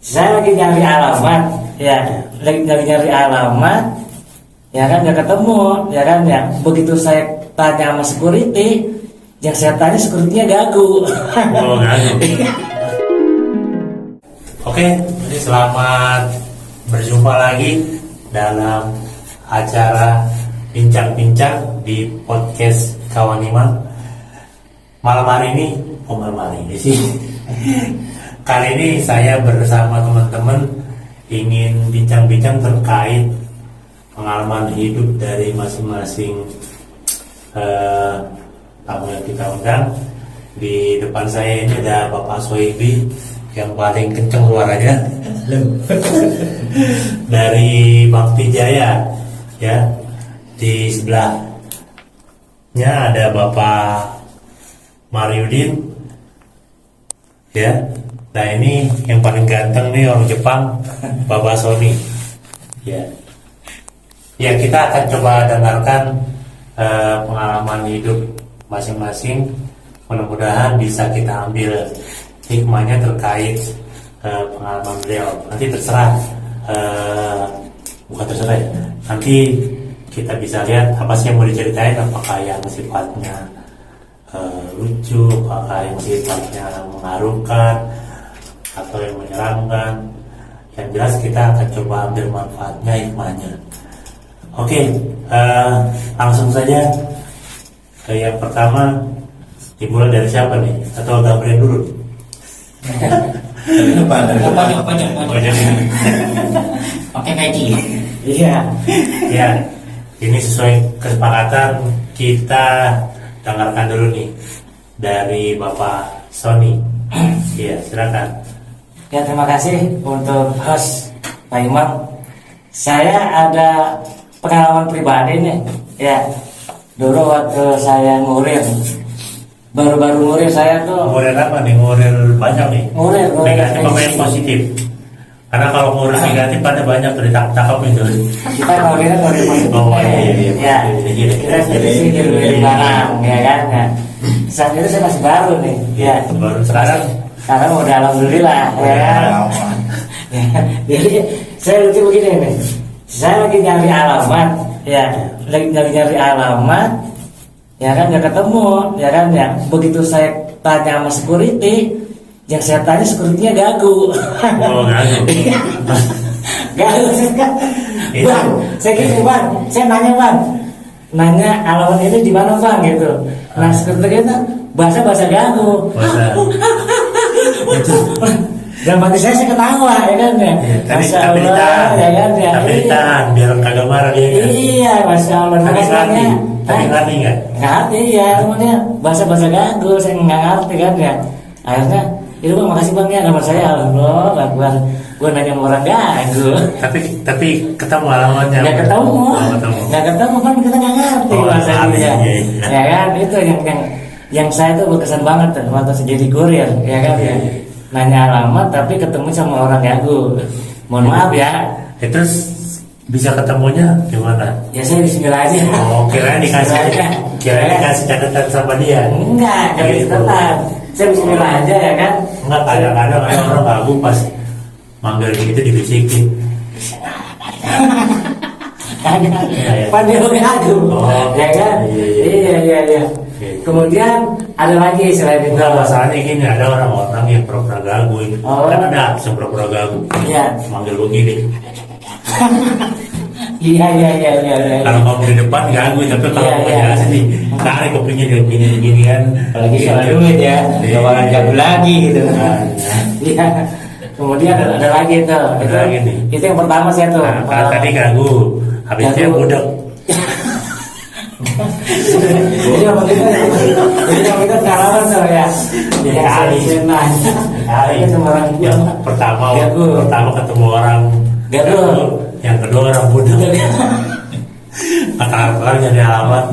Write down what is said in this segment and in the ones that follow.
Saya lagi nyari alamat, ya, lagi nyari alamat, ya kan nggak ketemu, ya kan ya. Begitu saya tanya sama security, yang saya tanya securitynya gagu. Oh, gagu. Oke, jadi selamat berjumpa lagi dalam acara bincang-bincang di podcast Kawan Iman. Malam hari ini sih. Kali ini saya bersama teman-teman ingin bincang-bincang terkait pengalaman hidup dari masing-masing tamu yang kita undang. Di depan saya ini ada Bapak Soebi yang paling kenceng suaranya dari Bakti Jaya, ya. Di sebelahnya ada Bapak Mariudin, ya. Nah, ini yang paling ganteng nih orang Jepang, Bapak Sony, ya. Ya, kita akan coba dengarkan pengalaman hidup masing-masing. Mudah-mudahan bisa kita ambil hikmahnya terkait pengalaman beliau. Nanti bukan terserah ya. Nanti kita bisa lihat apa sih yang mau diceritain, apakah yang sifatnya lucu, apakah yang sifatnya mengharukan atau yang menyeramkan. Yang jelas kita akan coba ambil manfaatnya, hikmahnya. Oke, langsung saja ke yang pertama. Dimulai dari siapa nih? Atau Gabriel dulu? Depan. Oke, peci. Iya. Ya, ini sesuai kesepakatan, kita dengarkan dulu nih dari Bapak Sony. Iya, silakan. Ya, terima kasih untuk host Pak Imam. Saya ada pengalaman pribadi nih. Ya, dulu waktu saya ngurir, baru-baru ngurir saya tuh. Ngurir apa nih? Ngurir banyak nih. Ngurir negatif apa yang positif? Karena kalau ngurir negatif ada banyak tuh ditangkap itu. Kita ngurir positif. Oh iya. Ya, kita sedikit ngurir barang, ya kan? Ya. Saat itu saya masih baru nih. Ya. Baru sekarang udah alhamdulillah, ya kan? Ya, jadi saya lucu begini nih. Saya lagi nyari alamat, ya, lagi nyari alamat, ya kan nggak ketemu, ya kan ya. Begitu saya tanya sama security, yang saya tanya securitynya gagu. Oh, gagu. Gagu. Bang, saya gini bang, saya nanya alamat ini di mana bang gitu. Nah security kita bahasa gagu. Dan mati saya ketawa, ya kan ya. Tapi ditahan, ya kan ya. Tapi ditahan biar kagak marah dia kan. Iya, masya Allah. Tapi ngerti nggak? Ngerti ya, namanya bahasa gagu, saya nggak ngerti kan ya. Akhirnya, itu bang, makasih bang ya, nama saya Allah, gue nanya sama orang gagu. Tapi ketemu alamatnya. Nggak ketemu kan kita nggak ngerti bahasa dia. Ya kan, itu yang saya tuh berkesan banget tuh waktu saya jadi kurir, ya kan ya. Nanya alamat tapi ketemu sama orang gagu. Mohon maaf ya. Terus bisa ketemunya gimana? Ya saya bismillah aja. Oh, kirain dikasih catatan sama dia. Enggak catatan. Saya bismillah aja ya kan. Enggak, kadang-kadang orang gagu pas manggil gitu dibisikin. Panggil gagu. Ya kan? Iya. Kemudian ada lagi selain itu. Enggak, masalahnya gini, ada orang-orang yang pura-pura gagu ini. Kan ada yang pura-pura gagu. Iya. Manggil begini. Iya. Kalau kamu di depan gagu, tapi kalau kamu jelasin nih, tarik kupingnya begini kan. Apalagi soal duit ya, gak bakal gagu lagi gitu. Iya. Kemudian ada lagi tuh. Itu yang pertama saya tuh. Nah, tadi gagu, habisnya budak. Jadi kita pengalaman tuh ya. Kali sama orang pertama ketemu orang gagu, yang kedua orang budak. Akar nyari alamat.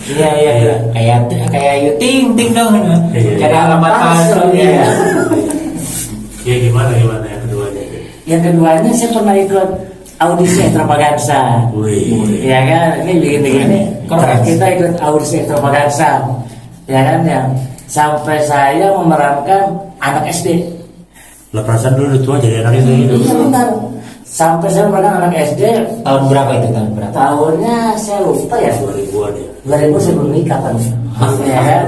Iya. Kayak Ayu Ting Ting dong. Cari alamat palsu ya. Ya gimana yang keduanya? Yang keduanya saya pernah ikut audisi extravaganza. Ya kan, ini begini. Kita ikut audisi extravaganza. Ya kan ya. Sampai saya memerankan anak SD. Lah perasaan dulu udah tua jadi anaknya kayak gitu. Iya benar. Sampai saya pernah anak SD. Tahun berapa itu, tahun berapa? Tahunnya saya lupa ya. 2000-an ya. 2000 saya belum nikah kan. Ya kan?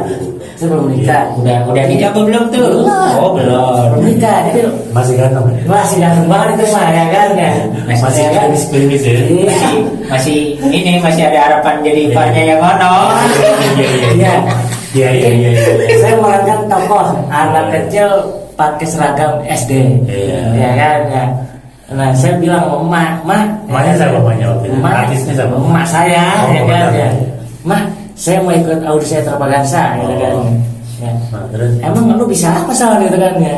Saya belum nikah. Udah nikah apa belum tuh? Belum. Oh belum. Belum nikah. Jadi Masih ganteng ya? masih ganteng banget itu mah ya kan ya. Masih Ya kan? klimis ya? Iya. Masih ada harapan jadi iparnya yang ono. Iya. Iya. Saya memerankan tokoh anak kecil pakai seragam SD. Iya. Ya kan ya. Nah saya bilang emak, Emaknya siapa emaknya waktu itu? Artisnya siapa? emak saya, Oh, ya kan benar. ya. Mak, saya mau ikut audisi Terbagansa, gitu kan. Ya. Nah, terus? Emang lu bisa apa sama gitu kan ya?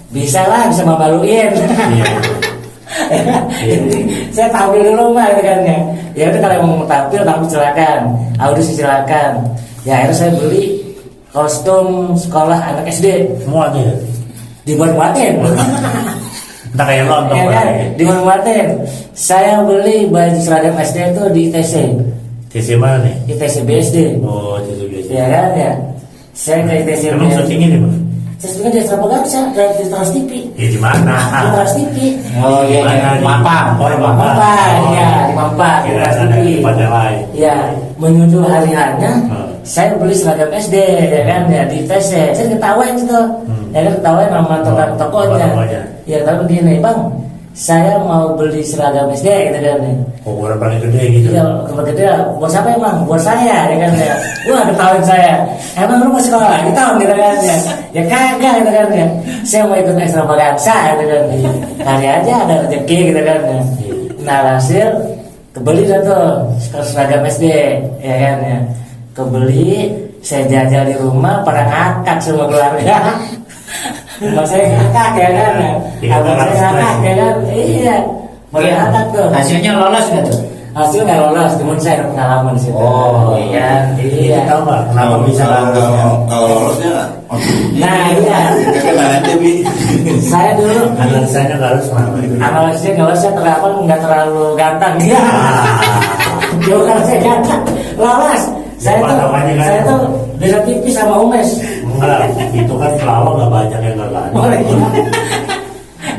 Bisa lah, bisa malu-maluin. Iya. Saya tampil dulu mah gitu kan ya. Ya udah kalau mau tampil silakan, audisi silakan. Ya akhirnya saya beli kostum sekolah anak SD, Semua tuh ya? dibuat-buatin. Entah kayak lontong Ya kan, ya. dibuat-buatin. Saya beli baju seragam SD itu di ITC, TC mana nih? ITC BSD. Oh, TC biasa. Ya kan ya. Saya ke ITC Emang BSD. syutingnya di mana? Saya sebenarnya di Terbagansa, di Trans TV. Ya di mana? Di Trans TV. Oh iya, Mana? Di Mampang. Oh, di Mampang. Mampang, Oh. ya di Mampang, di Kira Trans ada TV. di tempat yang lain. Ya, menuju hari hanya, Hmm. saya beli seragam SD, ya kan, ya di ITC. Saya ketawain gitu, ya kan ketawain sama tukang tokonya. Tokonya. Ya tapi begini, bang, saya mau beli seragam SD, gitu kan. Ya. Ukuran paling gede gitu. Iya, rumah gede, buat siapa emang? Buat saya, ya kan ya. Wah, ketahuan saya. Emang lu mau sekolah lagi tahun gitu kan ya? Ya kagak gitu kan ya. Saya mau ikut ekstravaganza gitu kan. Kali aja ada rezeki gitu kan ya. Nah, hasil kebeli dah tuh seragam SD, ya kan ya. Kebeli, saya jajal di rumah, pada ngakak semua keluarga. Rumah saya ngakak ya kan ya. Abang saya ngakak ya kan. Iya. Mulai ngakak tuh. Hasilnya lolos nggak tuh? Hasil nggak lolos, cuman saya ada pengalaman di situ. Oh, iya, iya. Tahu nggak kenapa bisa bagus? Kalau lolosnya Nah, iya. nanti bi Saya dulu Analisanya nggak harus mana? analisnya kalau saya nggak terlalu ganteng. Iya. Jauh kalau saya ganteng, lolos. Saya tuh beda tipis sama Umes. Enggak, itu kan pelawak nggak banyak yang nggak banyak. Oh,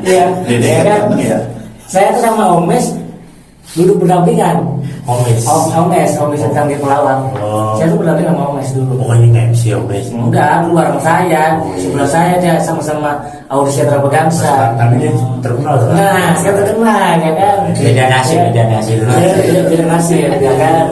iya. Dede Iya kan? ya. Saya tuh sama Umes duduk berdampingan. Omes. Omes yang canggih pelawak. Oh. Saya tuh berdampingan sama Umes dulu. Bukannya nge-MC Omes. Enggak, keluar sama saya. Sebelah saya dia sama-sama audisi Terbagansa. Tapi dia terkenal kan? Nah, saya terkenal ya kan. Beda nasib, beda nasib. Beda nasib ya kan.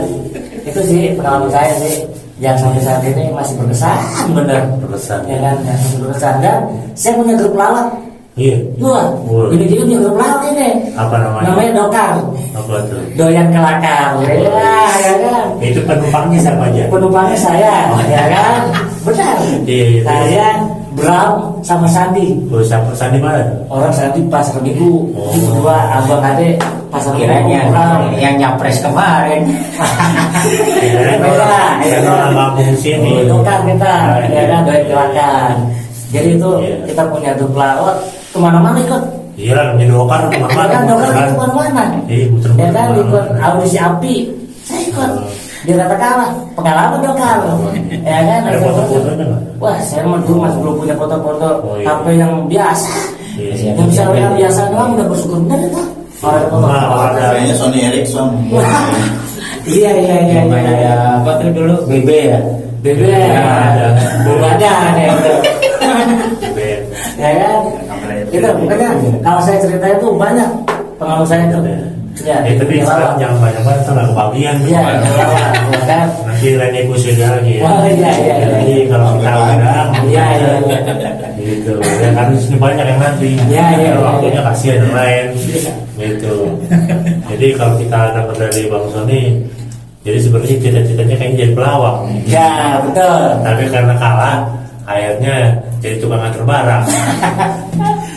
Itu sih pengalaman saya sih yang sampai saat ini masih berkesan bener. Berkesan. Ya kan, yang masih berkesan dan saya punya grup pelawak. Iya. Wah, Wah. ini punya grup pelawak ini. Apa namanya? Namanya Dokar. Apa tuh? Doyan kelakar. Ya kan. Itu penumpangnya siapa aja? Penumpangnya saya, ya kan? Benar. Iya. Saya Bram sama Sandi. Oh, siapa? Sandi mana? Orang Sandi pasar minggu, Oh. itu berdua abang ade pasar minggu. Kiranya Bram. yang nyapres kemarin. Kirain orang kampung sini. Itu kan kita, ya kan doyan kelakar. Jadi itu Iya. kita punya grup pelawak kemana-mana ikut. Iya lah, namanya dokar Ya kemana-mana. kan dokter muter-muter ikut kemana-mana. Iya, Ya muter-muter kan ikut kemana-mana. audisi api, saya ikut. Dia kata kalah, pengalaman dokter. Ya kan. Ada foto-fotonya nggak? Wah, saya mah dulu masih belum punya foto-foto Oh, iya. HP yang biasa. Iya. Yang bisa yang biasa doang udah bersyukur bener itu. Orang foto. Nah, orang ada. Kayaknya Sony Ericsson. Iya iya iya. Yang mana ada apa tuh dulu? BB ya. BB ada. belum ada nih. Ben. Ya kan. Itu makanya kalau saya cerita itu banyak pengalaman saya itu. Ya. Tapi sekarang jangan banyak-banyak, nggak kebagian. Iya, ya kan. Nanti Rene Kusida lagi. Oh, iya, iya, iya. Jadi kalau kita undang, Iya iya. gitu. Ya kan di sini banyak yang nanti. Iya, iya, Kalau iya. waktunya kasihan yang lain. Gitu. Jadi kalau kita dapat dari Bang Sony, jadi sebenarnya cita-citanya kayaknya jadi pelawak. Ya betul. Tapi karena kalah, akhirnya jadi tukang antar barang.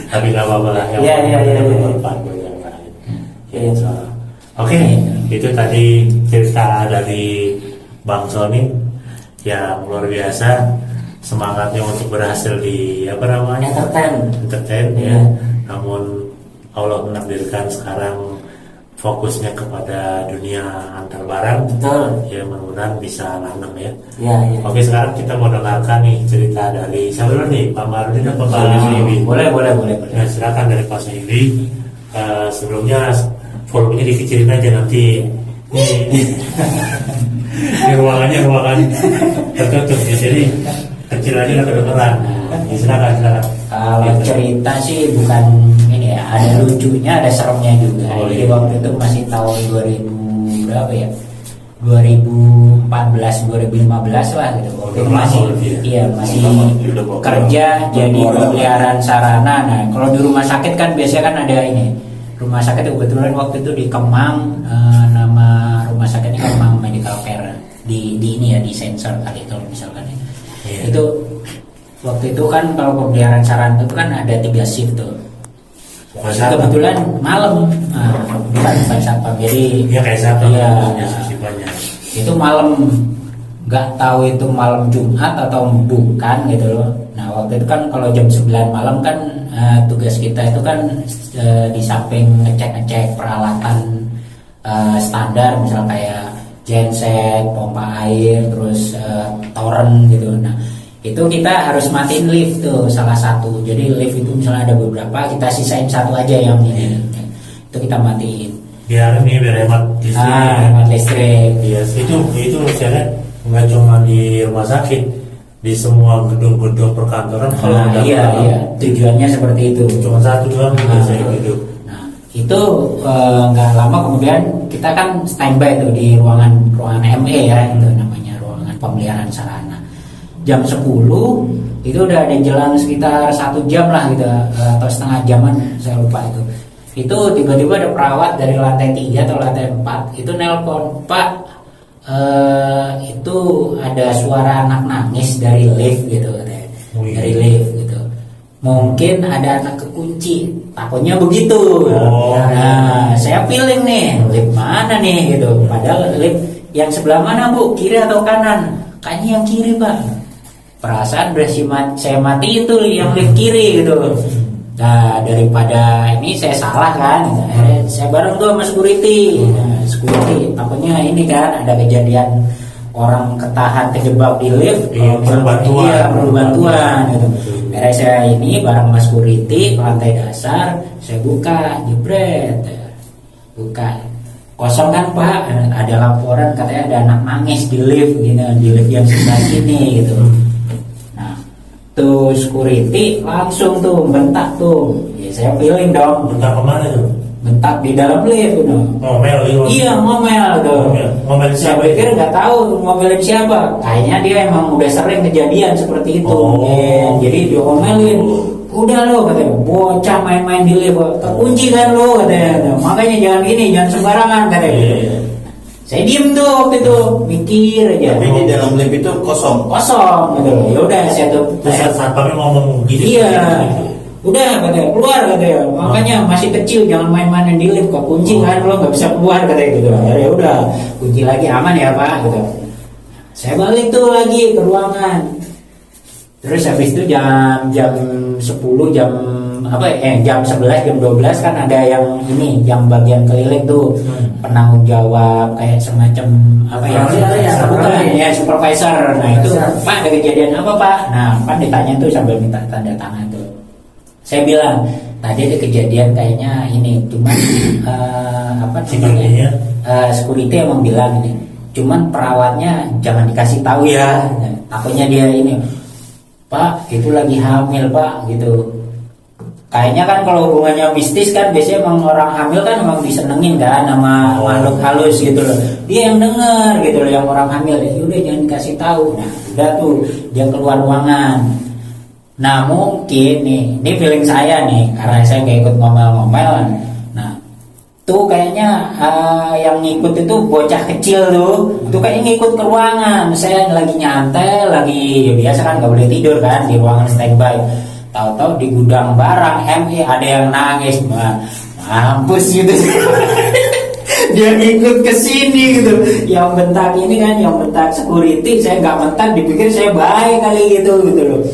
Tapi nggak apa-apa lah. Yang Iya, iya, iya, iya. bermanfaat buat yang lain. Iya. Gitu. Oke, itu tadi cerita dari Bang Sony yang luar biasa, semangatnya untuk berhasil di apa namanya Entertain. entertain Iya. ya. Namun Allah menakdirkan sekarang fokusnya kepada dunia antar barang, Betul. ya mudah-mudahan bisa langgeng ya. Ya, ya. Oke, sekarang kita mau dengarkan nih cerita dari siapa dulu nih, Pak Marudin atau Pak Suiwi? Boleh. Ya, silakan dari Pak Suiwi. Sebelumnya volumenya dikecilin aja nanti. Ini ruangan tertutup ya, jadi kecil aja lah kedengeran. Ya, silakan. Kalau cerita sih bukan ini ya, ada lucunya, ada seremnya juga. Oh, Jadi iya. waktu itu masih tahun 2000 berapa ya? 2014, 2015 lah gitu. Waktu itu masih, iya masih kerja jadi pemeliharaan sarana. Nah, kalau di rumah sakit kan biasanya kan ada ini. Rumah sakit itu kebetulan waktu itu di Kemang, nama rumah sakitnya Kemang Medical Care di ini ya, di sensor kali itu misalkan ya. Iya. Itu waktu itu kan kalau pemeliharaan sarana itu kan ada 3 shift tuh. Kebetulan malam, bukan satpam. Jadi Ya kayak siapa? Iya. Sisipanya. Itu malam, nggak tahu itu malam Jumat atau bukan gitu loh. Nah waktu itu kan kalau jam 9 malam kan tugas kita itu kan di samping ngecek peralatan standar, misal kayak genset, pompa air, terus toren gitu. Nah itu kita harus matiin lift tuh salah satu. Jadi lift itu misalnya ada beberapa, kita sisain satu aja yang ini. Itu kita matiin. Biar hemat listrik. Hemat listrik. Iya, itu saya lihat nggak cuma di rumah sakit, di semua gedung-gedung perkantoran kalau udah Iya, malam, iya. Tujuannya seperti itu. cuma satu doang saya hidup. Nah, itu nggak lama kemudian kita kan standby tuh di ruangan ME ya, itu namanya ruangan pemeliharaan sarana. Jam 10 itu udah ada jelang sekitar 1 jam lah gitu, atau setengah jaman saya lupa itu. Itu tiba-tiba ada perawat dari lantai 3 atau lantai 4 itu nelpon, Pak, itu ada suara anak nangis dari lift gitu katanya. Dari lift gitu. Mungkin ada anak kekunci, takutnya begitu. Nah, saya feeling nih, lift mana nih gitu. Padahal lift yang sebelah mana Bu? Kiri atau kanan? Kayaknya yang kiri Pak. Perasaan udah saya mati itu yang lift kiri gitu. Nah daripada ini saya salah kan, saya bareng tuh sama security. Nah, security takutnya ini kan ada kejadian orang ketahan terjebak di lift, Perlu bantuan. Iya, perlu bantuan gitu. Akhirnya saya ini bareng sama security ke lantai dasar, saya buka, jebret, buka. Kosong kan Pak, ada laporan katanya ada anak nangis di lift gitu, di lift yang sebelah sini gitu. Nah, tuh security langsung tuh bentak tuh. Ya saya feeling dong, Bentar kemana tuh? bentak di dalam lift gitu. Ngomel gitu. Iya ngomel tuh. Ngomel Saya siapa? pikir nggak tahu ngomelin siapa. Kayaknya dia emang udah sering kejadian seperti itu. Oh. Ya, jadi dia ngomelin. Udah lo katanya, bocah main-main di lift, terkunci kan lo katanya. Makanya jangan gini, jangan sembarangan katanya. Iya. Saya diem tuh waktu itu, mikir aja. Tapi di dalam lift itu kosong. Kosong gitu. Ya udah saya tuh. Terus satpamnya ngomong gitu. Iya. Udah katanya keluar katanya. Makanya masih kecil jangan main-main di lift, kok kunci kan lo nggak bisa keluar katanya gitu. Ya udah kunci lagi aman ya Pak gitu. Saya balik tuh lagi ke ruangan. Terus habis itu jam 10 jam jam 11 jam 12 kan ada yang ini yang bagian keliling tuh penanggung jawab kayak semacam supervisor. Nah itu Pak ada kejadian apa Pak? Nah kan ditanya tuh sambil minta tanda tangan tuh. Saya bilang tadi ada kejadian kayaknya ini cuman security emang bilang ini cuman perawatnya jangan dikasih tahu ya. Nah, takutnya dia ini Pak itu lagi hamil Pak gitu. Kayaknya kan kalau hubungannya mistis kan biasanya emang orang hamil kan emang disenengin kan sama makhluk halus gitu loh. Dia yang denger gitu loh yang orang hamil. Ya udah jangan dikasih tahu. Nah udah tuh dia keluar ruangan. Nah mungkin ini feeling saya nih karena saya gak ikut ngomel-ngomel. Nah tuh kayaknya yang ngikut itu bocah kecil tuh. Itu kayaknya ngikut ke ruangan. Saya lagi nyantai, lagi biasa kan gak boleh tidur kan di ruangan standby. Tahu-tahu di gudang barang ME ada yang nangis, mampus gitu. Dia ngikut ke sini gitu. Yang bentak ini kan, yang bentak security, saya nggak bentak, dipikir saya baik kali gitu loh.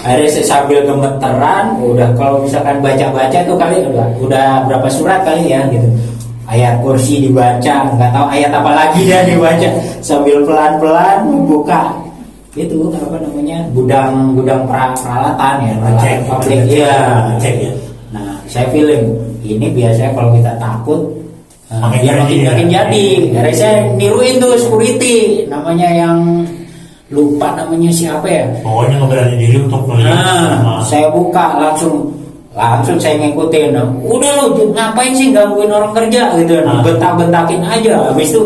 Akhirnya saya sambil gemeteran, udah kalau misalkan baca-baca tuh kali udah berapa surat kali ya gitu. ayat kursi dibaca, nggak tahu ayat apa lagi dia dibaca sambil pelan-pelan membuka itu apa namanya gudang peralatan ya, Cek, pabrik ya. cek ya. Nah, saya feeling ini biasanya kalau kita takut makin jadi. Dari saya niruin tuh security namanya yang lupa namanya siapa ya. Pokoknya ngeberani diri untuk melihat. Nah, saya buka langsung saya ngikutin. Udah lu ngapain sih gangguin orang kerja gitu. Bentak-bentakin aja. Habis itu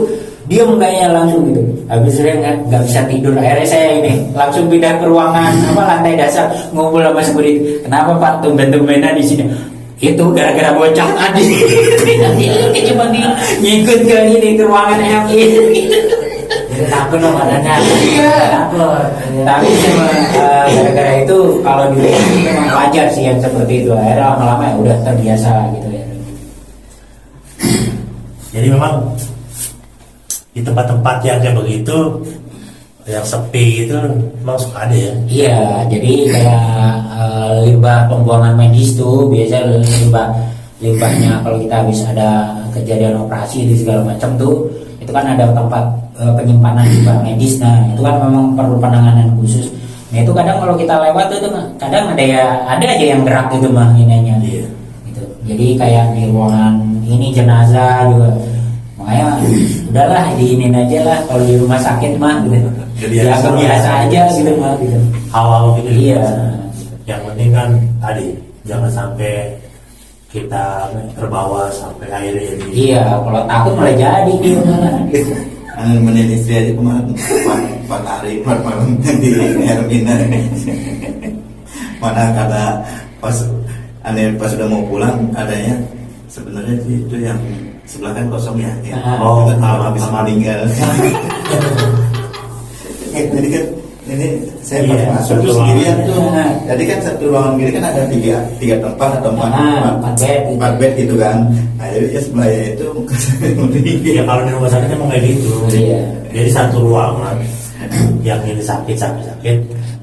diem kayaknya langsung gitu. Habis itu dia nggak bisa tidur. Akhirnya saya ini langsung pindah ke ruangan lantai dasar ngumpul sama security. Kenapa Pak tumben-tumbenan di sini? Itu gara-gara bocah tadi. Nanti cuma ngikut ke ini ke ruangan MI. Jadi takut dong badannya. Takut. Tapi gara-gara itu kalau di rumah memang wajar sih yang seperti itu. Akhirnya lama-lama ya udah terbiasa gitu ya. Jadi memang di tempat-tempat yang kayak begitu, yang sepi itu memang suka ada ya. Iya, jadi kayak limbah pembuangan medis tuh biasanya limbahnya kalau kita habis ada kejadian operasi di segala macam tuh, itu kan ada tempat penyimpanan limbah medis. Nah itu kan memang perlu penanganan khusus. Nah itu kadang kalau kita lewat tuh kadang ada aja yang gerak gitu mah ininya. Iya. Gitu. Jadi kayak di ruangan ini jenazah juga. Makanya udahlah diinin aja lah kalau di rumah sakit mah gitu. Ya biasa aja gitu mah gitu. Awal gitu. Iya. Yang penting kan tadi jangan sampai kita terbawa sampai akhirnya jadi. Iya, kalau takut malah jadi dia malah. Nemenin istri aja kemarin Pak hari malam di Hermina. Mana kata pas sudah mau pulang adanya sebenarnya sih itu yang sebelah kan kosong ya. Oh, habis meninggal. Jadi kan ini saya pas masuk terus sendirian tuh. Jadi kan satu ruangan kiri kan ada tiga tempat atau empat bed gitu kan. Nah jadi ya sebelahnya itu Ya kalau di rumah sakit emang kayak gitu. Iya. Jadi satu ruangan yang ini sakit.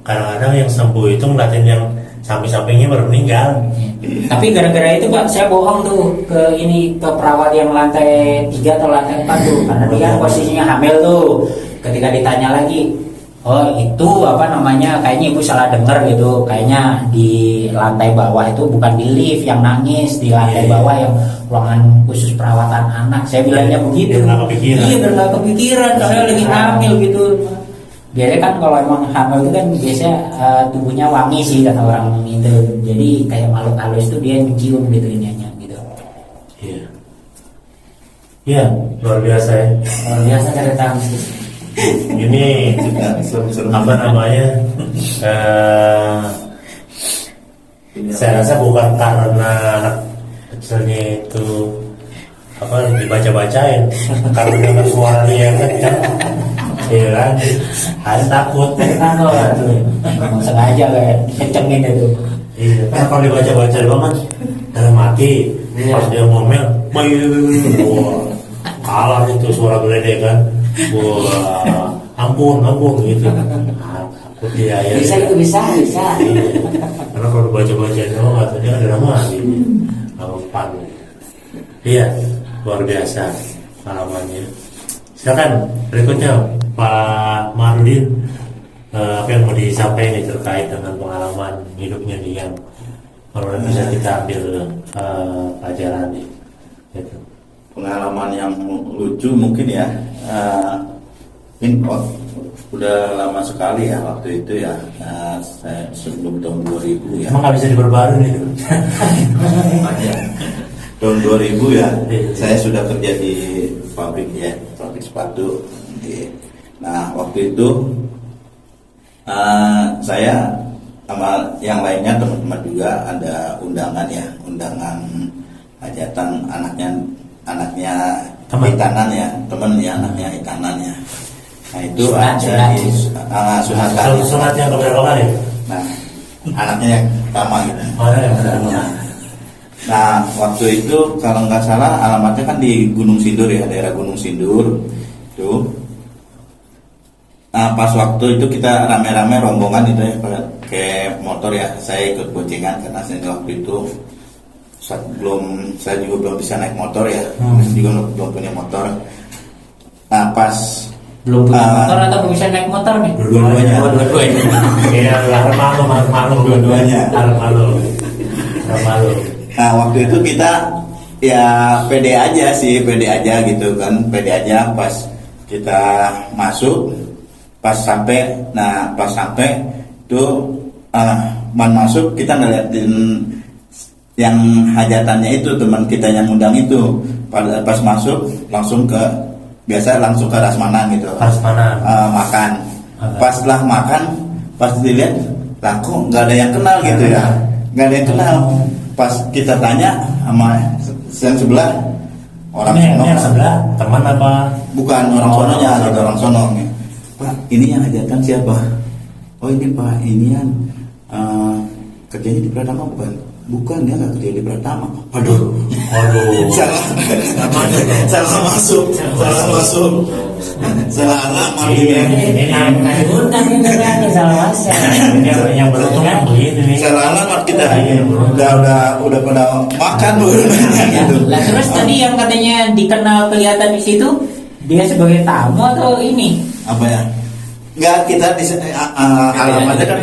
Kadang-kadang yang sembuh itu ngeliatin yang samping-sampingnya baru meninggal. Tapi gara-gara itu Pak, saya bohong tuh ke perawat yang lantai 3 atau lantai 4 tuh, karena dia kan posisinya hamil tuh. Ketika ditanya lagi, oh itu apa namanya, kayaknya ibu salah dengar gitu, kayaknya di lantai bawah itu bukan di lift yang nangis, di lantai bawah yang ruangan khusus perawatan anak. Saya bilangnya begitu. Biar nggak kepikiran. Iya, biar nggak kepikiran, karena lagi hamil gitu. Biasanya kan kalau emang hamil itu kan biasanya tubuhnya wangi sih kata orang itu. Jadi kayak makhluk halus itu dia mencium gitu ininya gitu. Iya. Iya, luar biasa ya. Luar biasa cerita mistis. Ini apa namanya? Saya rasa bukan karena anak kecilnya itu apa dibaca-bacain, karena dengar suara dia yang kencang. Iya kan, ada takut. Memang sengaja kayak kencengin itu. Iya, kan kalau dibaca-baca banget dalam hati, pas dia ngomel, wah, kalah itu suara gede kan, wah, ampun gitu. Takut dia ya. Bisa itu bisa. Iya. Karena kalau dibaca-baca itu katanya ada nama pan. Iya, luar biasa pengalamannya. Silakan berikutnya Pak Marudin, apa yang mau disampaikan terkait dengan pengalaman hidupnya dia yang menurut bisa kita ambil pelajaran gitu. Pengalaman yang lucu mungkin ya. Ini udah lama sekali ya waktu itu ya. Saya sebelum tahun 2000 ya. Emang nggak bisa diperbarui itu? Tahun 2000 ya. Iya. Saya sudah kerja di pabrik sepatu. Nah waktu itu saya sama yang lainnya teman-teman juga ada undangan hajatan anaknya Teman. Itanan ya, teman ya, anaknya Itanan ya. Nah itu Sunatnya keberapa kali? Nah anaknya yang pertama gitu. Mana yang pertama? Nah waktu itu kalau nggak salah alamatnya kan di Gunung Sindur ya, daerah Gunung Sindur itu. Nah pas waktu itu kita rame-rame rombongan itu ya pakai motor ya, saya ikut boncengan karena saya waktu itu saya juga belum bisa naik motor ya, saya juga belum punya motor. Nah pas Belum punya motor atau belum bisa naik motor nih? Dua-duanya. Oh, dua-duanya. Iya, harap malu Dua-duanya. harap malu. Nah waktu itu kita ya pede aja gitu kan, pede aja pas kita masuk, pas sampai itu man masuk kita ngeliatin yang hajatannya itu teman kita yang undang itu, pas masuk langsung ke Rasmanan gitu. Prasmanan. Makan. Pas setelah makan, pas dilihat, lah kok nggak ada yang kenal gitu ya, nggak ada yang kenal. Pas kita tanya sama yang sebelah, orang Ini sono, yang sebelah teman apa? bukan orang sononya, ada orang sono. Pak, ini yang hajatan siapa? Oh ini Pak, ini yang kerjanya di Pratama bukan? Bukan, dia nggak kerja di Pratama. Aduh. Salah masuk. Salah alamat ini. Undang ini berarti salah masa. Yang beruntung kan begitu nih. Salah alamat kita. Udah pada makan gitu. Lah terus tadi yang katanya dikenal kelihatan di situ, dia sebagai tamu atau ini? Apa ya? Enggak, kita alamatnya kan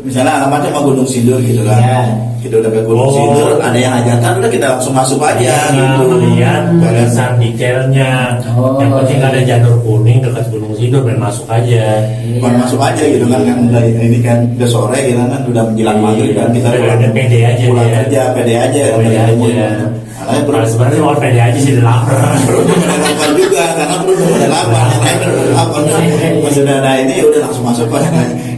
misalnya alamatnya sama Gunung Sindur gitu kan. Ya. Kita udah ke Gunung Sindur, ada yang hajatan udah kita langsung masuk aja gitu. Lihat tulisan detailnya. Oh. Yang penting ada janur kuning dekat Gunung Sindur, main masuk aja. Bukan masuk aja gitu kan udah ini kan udah sore gitu kan udah menjelang maghrib kan kita Udah pede aja pulang dia. kerja pede aja Pede aja. Makanya Kalau sebenarnya mau pede aja sih udah lapar. beruntung ada lapar juga karena beruntung ada lapar yang lain ada lapar pas udah ada ini udah langsung masuk pas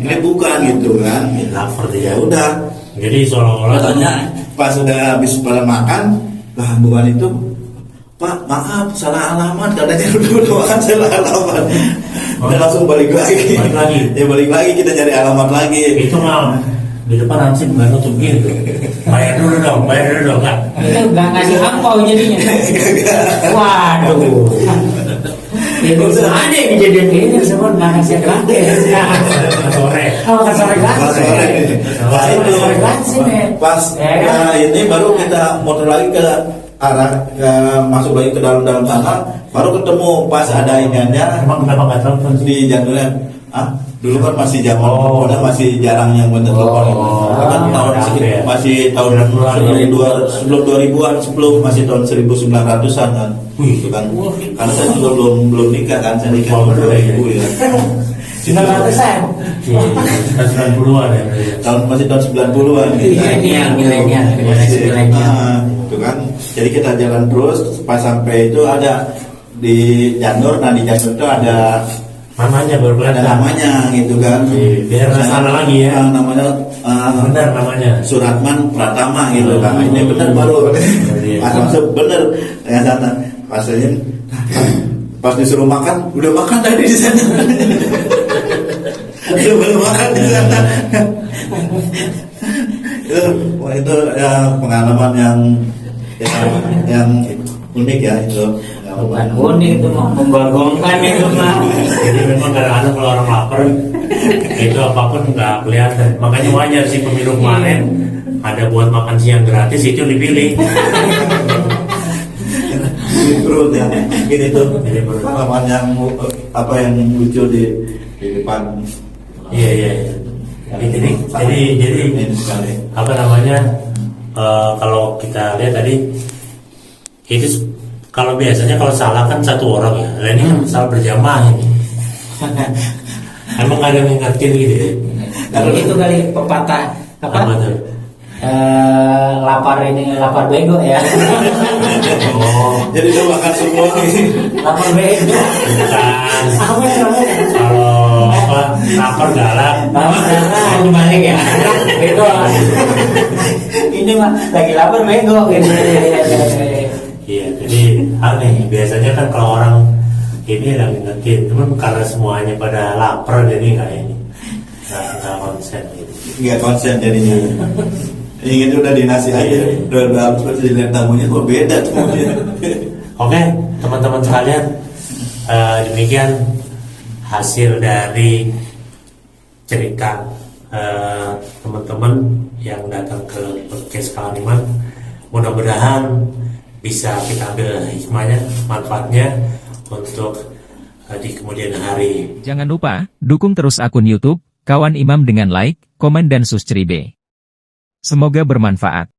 ini bukan gitu kan Lapar ya dia. udah Jadi seolah-olah katanya pas udah habis pada makan lah bukan itu Pak maaf salah alamat katanya udah makan salah alamat udah langsung balik lagi balik lagi kita cari alamat lagi itu mah di depan hansip nggak nutup gitu. Bayar dulu dong kan. Itu nggak ngasih angpau jadinya. Waduh. Itu ada yang kejadian kayak Ini disebut manusia gratis. Sore. Oh, kan sore gratis. pas itu Sore gratis ini. pas ini baru kita motor lagi ke arah masuk lagi ke dalam sana baru ketemu pas ada iniannya Emang kenapa nggak telepon sih? di jadulnya dulu kan masih zaman teleponnya masih jarang yang bener telepon kan tahun ya. masih tahun sebelum 2000-an sebelum masih tahun 1900-an kan gitu kan karena saya juga belum nikah kan saya nikah tahun 2000 ya 900-an. 90-an ya. masih tahun 90-an gitu kan. milenial, generasi milenial. Itu kan jadi kita jalan terus pas sampai itu ada di Janur, nah di Janur itu ada Namanya baru namanya gitu kan biar nggak salah lagi ya. Namanya Benar namanya. Suratman Pratama gitu kan ini benar baru masuk bener ya sana pas disuruh makan udah makan tadi di sana udah makan di sana itu ya pengalaman yang unik ya itu Bukan unik itu mau membagongkan itu mah. Jadi memang kadang-kadang kalau orang lapar itu apapun nggak kelihatan. Makanya wajar sih pemilu kemarin ada buat makan siang gratis itu dipilih. perut ya ini tuh pengalaman yang yang lucu di depan Iya. Jadi ini sekali apa namanya kalau kita lihat tadi itu kalau biasanya kalau salah kan satu orang ya, nah ini kan salah berjamaah ini. Emang ada yang ngingetin gitu ya? Kalau itu kali pepatah Apa tuh? lapar bego ya. Oh, jadi udah makan semua nih Lapar bego. bukan. Apa yang namanya? Kalau lapar galak. Ini balik ya. Bego. Ini mah lagi lapar bego gitu. Iya, jadi aneh. Biasanya kan kalau orang ini yang ngingetin, cuman karena semuanya pada lapar jadi nggak ini, nggak konsen gitu. nggak konsen jadinya ingin udah dinasi aja udah harus dilihat tamunya kok beda tamunya. Oke, teman-teman sekalian, demikian hasil dari cerita teman-teman yang datang ke podcast Kalaniman. mudah-mudahan bisa kita ambil hikmahnya, manfaatnya untuk di kemudian hari. Jangan lupa, dukung terus akun YouTube Kawan Imam dengan like, komen dan subscribe. Semoga bermanfaat.